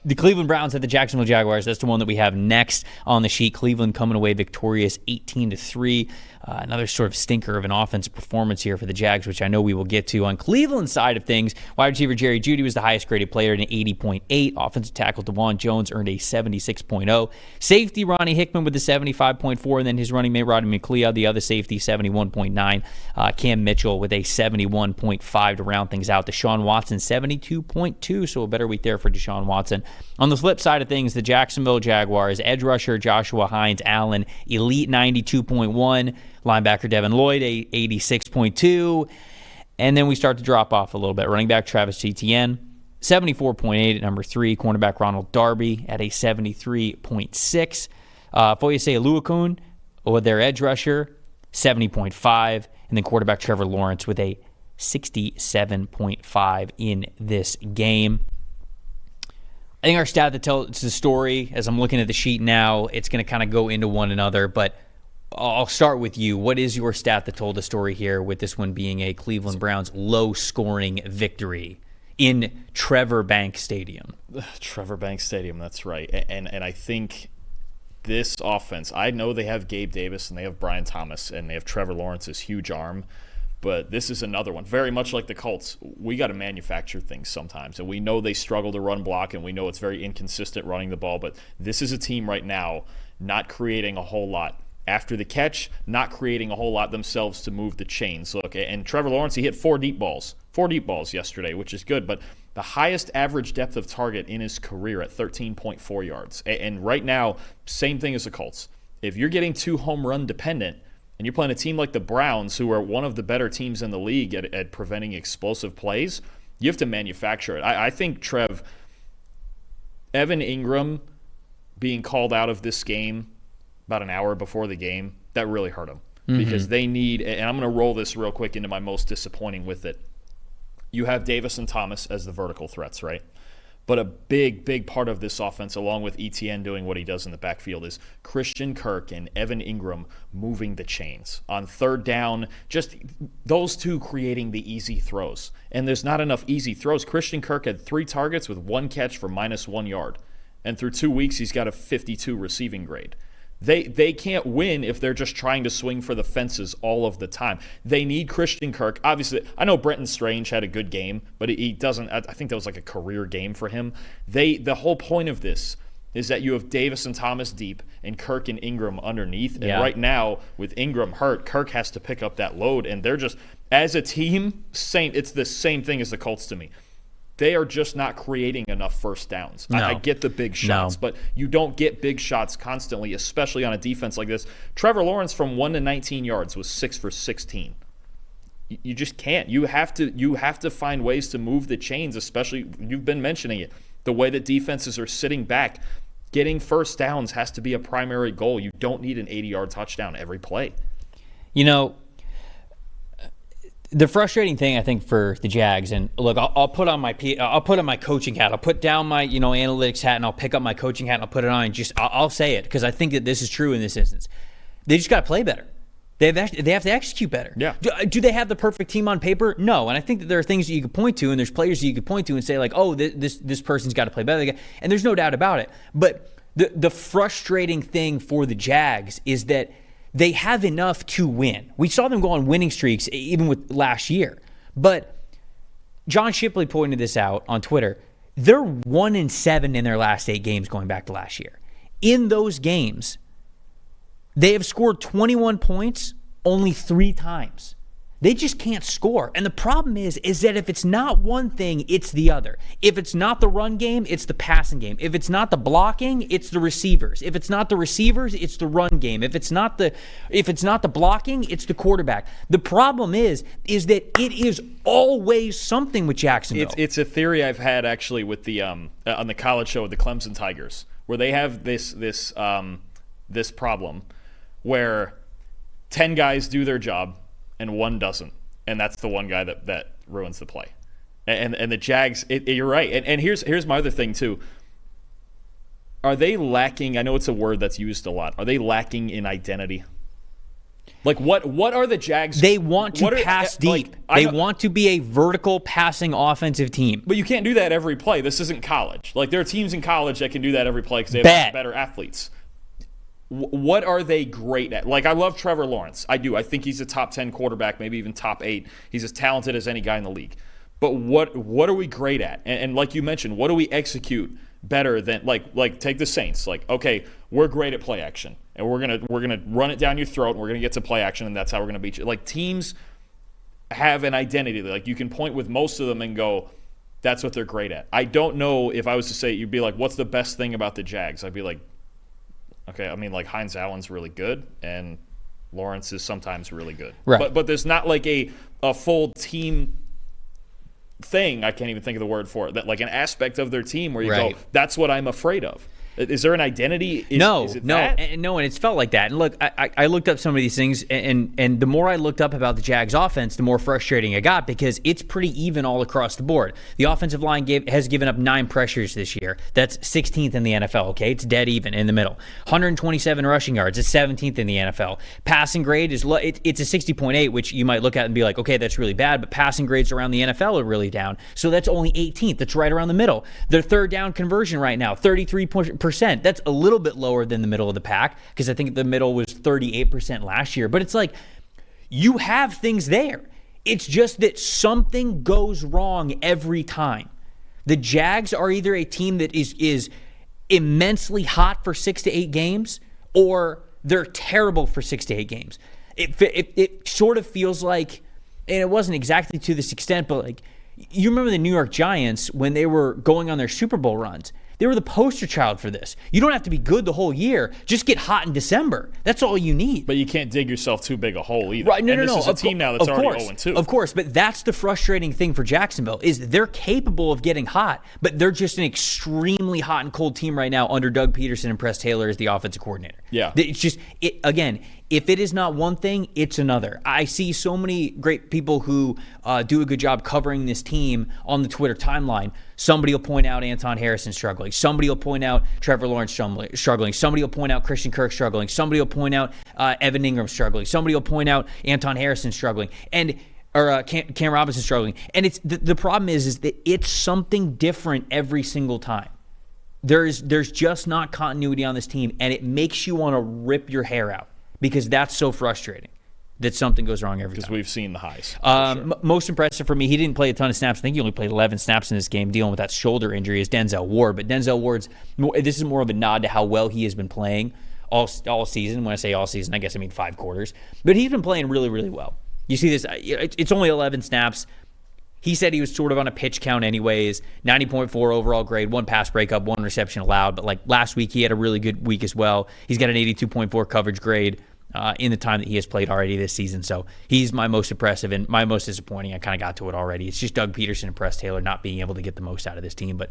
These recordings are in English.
The Cleveland Browns at the Jacksonville Jaguars. That's the one that we have next on the sheet. Cleveland coming away victorious 18-3. Another sort of stinker of an offensive performance here for the Jags, which I know we will get to. On Cleveland's side of things, wide receiver Jerry Jeudy was the highest graded player at an 80.8. Offensive tackle Devon Jones earned a 76.0. Safety Ronnie Hickman with a 75.4, and then his running mate Rodney McLeod, the other safety, 71.9. Cam Mitchell with a 71.5 to round things out. Deshaun Watson, 72.2, so a better week there for Deshaun Watson. On the flip side of things, the Jacksonville Jaguars, edge rusher Joshua Hines Allen, elite 92.1. Linebacker Devin Lloyd, 86.2. And then we start to drop off a little bit. Running back Travis Etienne, 74.8 at number 3. Cornerback Ronald Darby at a 73.6. Foyesei Oluokun, or their edge rusher, 70.5. And then quarterback Trevor Lawrence with a 67.5 in this game. I think our stat that tells the story, as I'm looking at the sheet now, it's going to kind of go into one another, but I'll start with you. What is your stat that told the story here, with this one being a Cleveland Browns low-scoring victory in Trevor Banks Stadium? Trevor Banks Stadium, that's right. And I think this offense, I know they have Gabe Davis and they have Brian Thomas and they have Trevor Lawrence's huge arm, but this is another one. Very much like the Colts, we got to manufacture things sometimes. And we know they struggle to run block, and we know it's very inconsistent running the ball, but this is a team right now not creating a whole lot after the catch, not creating a whole lot themselves to move the chains. Look, and Trevor Lawrence, he hit 4 deep balls yesterday, which is good, but the highest average depth of target in his career at 13.4 yards. And right now, same thing as the Colts. If you're getting too home run dependent, and you're playing a team like the Browns, who are one of the better teams in the league at preventing explosive plays, you have to manufacture it. I think, Trev, Evan Ingram being called out of this game about an hour before the game, that really hurt them. Because they need, and I'm going to roll this real quick into my most disappointing with it. You have Davis and Thomas as the vertical threats, right? But a big part of this offense, along with ETN doing what he does in the backfield, is Christian Kirk and Evan Ingram moving the chains. On third down, just those two creating the easy throws. And there's not enough easy throws. Christian Kirk had 3 targets with 1 catch for -1 yard. And through 2 weeks, he's got a 52 receiving grade. They can't win if they're just trying to swing for the fences all of the time. They need Christian Kirk. Obviously, I know Brenton Strange had a good game, but he doesn't. I think that was like a career game for him. The whole point of this is that you have Davis and Thomas deep and Kirk and Ingram underneath. And right now, with Ingram hurt, Kirk has to pick up that load. And they're just, as a team, it's the same thing as the Colts to me. They are just not creating enough first downs. No. I get the big shots, but you don't get big shots constantly, especially on a defense like this. Trevor Lawrence from 1 to 19 yards was 6 for 16. You just can't. You have to find ways to move the chains, especially, you've been mentioning it, the way that defenses are sitting back. Getting first downs has to be a primary goal. You don't need an 80-yard touchdown every play. You know, the frustrating thing, I think, for the Jags, and look, I'll put on my coaching hat. I'll put down my analytics hat, and I'll pick up my coaching hat and I'll put it on. And I'll say it because I think that this is true in this instance. They just got to play better. They have to execute better. Yeah. Do they have the perfect team on paper? No. And I think that there are things that you could point to, and there's players that you could point to and say like, oh, this person's got to play better. And there's no doubt about it. But the frustrating thing for the Jags is that they have enough to win. We saw them go on winning streaks even with last year. But John Shipley pointed this out on Twitter. They're 1-7 in their last 8 games going back to last year. In those games, they have scored 21 points only 3 times. They just can't score. And the problem is that if it's not one thing, it's the other. If it's not the run game, it's the passing game. If it's not the blocking, it's the receivers. If it's not the receivers, it's the run game. If it's not the blocking, it's the quarterback. The problem is that it is always something with Jacksonville. It's a theory I've had actually with the on the college show with the Clemson Tigers, where they have this problem where 10 guys do their job and 1 doesn't, and that's the one guy that ruins the play. And the Jags, you're right. And here's my other thing too. Are they lacking? I know it's a word that's used a lot. Are they lacking in identity? Like, what are the Jags? They want to pass deep. They want to be a vertical passing offensive team. But you can't do that every play. This isn't college. Like, there are teams in college that can do that every play because they have better athletes. What are they great at? Like, I love Trevor Lawrence. I do. I think he's a top 10 quarterback, maybe even top 8. He's as talented as any guy in the league. But what are we great at? And like you mentioned, what do we execute better than like take the Saints? Like, okay, we're great at play action, and we're gonna run it down your throat, and we're gonna get to play action, and that's how we're gonna beat you. Like, teams have an identity. Like, you can point with most of them and go, that's what they're great at. I don't know if I was to say, you'd be like, what's the best thing about the Jags? I'd be like, okay, I mean, like, Hines Allen's really good, and Lawrence is sometimes really good. Right. But there's not like a full team thing, I can't even think of the word for it, that like an aspect of their team where you go, that's what I'm afraid of. Is there an identity? No, and it's felt like that. And look, I looked up some of these things, and the more I looked up about the Jags offense, the more frustrating it got because it's pretty even all across the board. The offensive line has given up 9 pressures this year. That's 16th in the NFL, okay? It's dead even in the middle. 127 rushing yards. It's 17th in the NFL. Passing grade is it's a 60.8, which you might look at and be like, okay, that's really bad, but passing grades around the NFL are really down. So that's only 18th. That's right around the middle. Their third down conversion right now, 33%. That's a little bit lower than the middle of the pack because I think the middle was 38% last year. But it's like you have things there. It's just that something goes wrong every time. The Jags are either a team that is immensely hot for 6 to 8 games or they're terrible for 6 to 8 games. It sort of feels like, and it wasn't exactly to this extent, but like you remember the New York Giants when they were going on their Super Bowl runs. They were the poster child for this. You don't have to be good the whole year. Just get hot in December. That's all you need. But you can't dig yourself too big a hole either. Right? No. This is a team now that's already 0-2. Of course, but that's the frustrating thing for Jacksonville is they're capable of getting hot, but they're just an extremely hot and cold team right now under Doug Peterson and Press Taylor as the offensive coordinator. Yeah. It's just, again, if it is not one thing, it's another. I see so many great people who do a good job covering this team on the Twitter timeline. Somebody will point out Anton Harrison struggling. Somebody will point out Trevor Lawrence struggling. Somebody will point out Christian Kirk struggling. Somebody will point out Evan Ingram struggling. Somebody will point out Anton Harrison struggling. Or Cam Robinson struggling. And it's the problem is that it's something different every single time. There's just not continuity on this team, and it makes you want to rip your hair out. Because that's so frustrating that something goes wrong every time. Because we've seen the highs. Sure. Most impressive for me, he didn't play a ton of snaps. I think he only played 11 snaps in this game dealing with that shoulder injury is Denzel Ward. But Denzel Ward's, this is more of a nod to how well he has been playing all season. When I say all season, I guess I mean 5 quarters. But he's been playing really, really well. You see this, it's only 11 snaps. He said he was sort of on a pitch count anyways, 90.4 overall grade, 1 pass breakup, 1 reception allowed. But like last week, he had a really good week as well. He's got an 82.4 coverage grade in the time that he has played already this season. So he's my most impressive and my most disappointing. I kind of got to it already. It's just Doug Peterson and Press Taylor not being able to get the most out of this team. But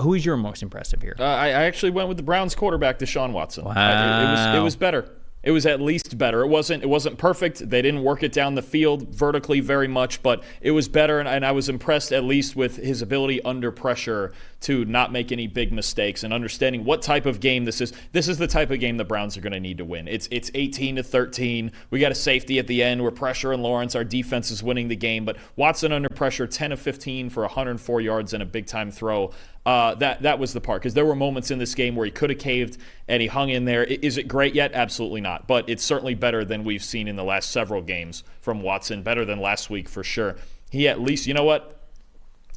who is your most impressive here? I actually went with the Browns quarterback, Deshaun Watson. Wow. It was better. It was at least better. It wasn't perfect. They didn't work it down the field vertically very much, but it was better, and I was impressed at least with his ability under pressure to not make any big mistakes and understanding what type of game this is. This is the type of game the Browns are going to need to win. It's 18-13. We got a safety at the end. We're pressuring Lawrence. Our defense is winning the game, but Watson under pressure, 10 of 15 for 104 yards and a big-time throw. That was the part, because there were moments in this game where he could have caved and he hung in there. Is it great yet? Absolutely not. But it's certainly better than we've seen in the last several games from Watson. Better than last week for sure. He at least, you know what?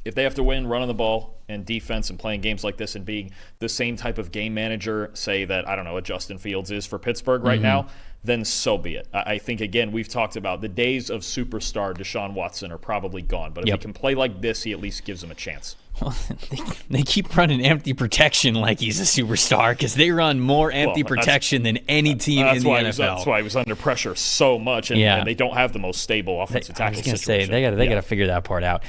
If they have to win running the ball and defense and playing games like this and being the same type of game manager, say that, I don't know, what Justin Fields is for Pittsburgh right now, then so be it. I think, again, we've talked about the days of superstar Deshaun Watson are probably gone. But if he can play like this, he at least gives him a chance. Well, they keep running empty protection like he's a superstar because they run more empty protection than any team in the NFL. That's why he was under pressure so much, and they don't have the most stable offensive tackle situation. I was going to say, they got to figure that part out.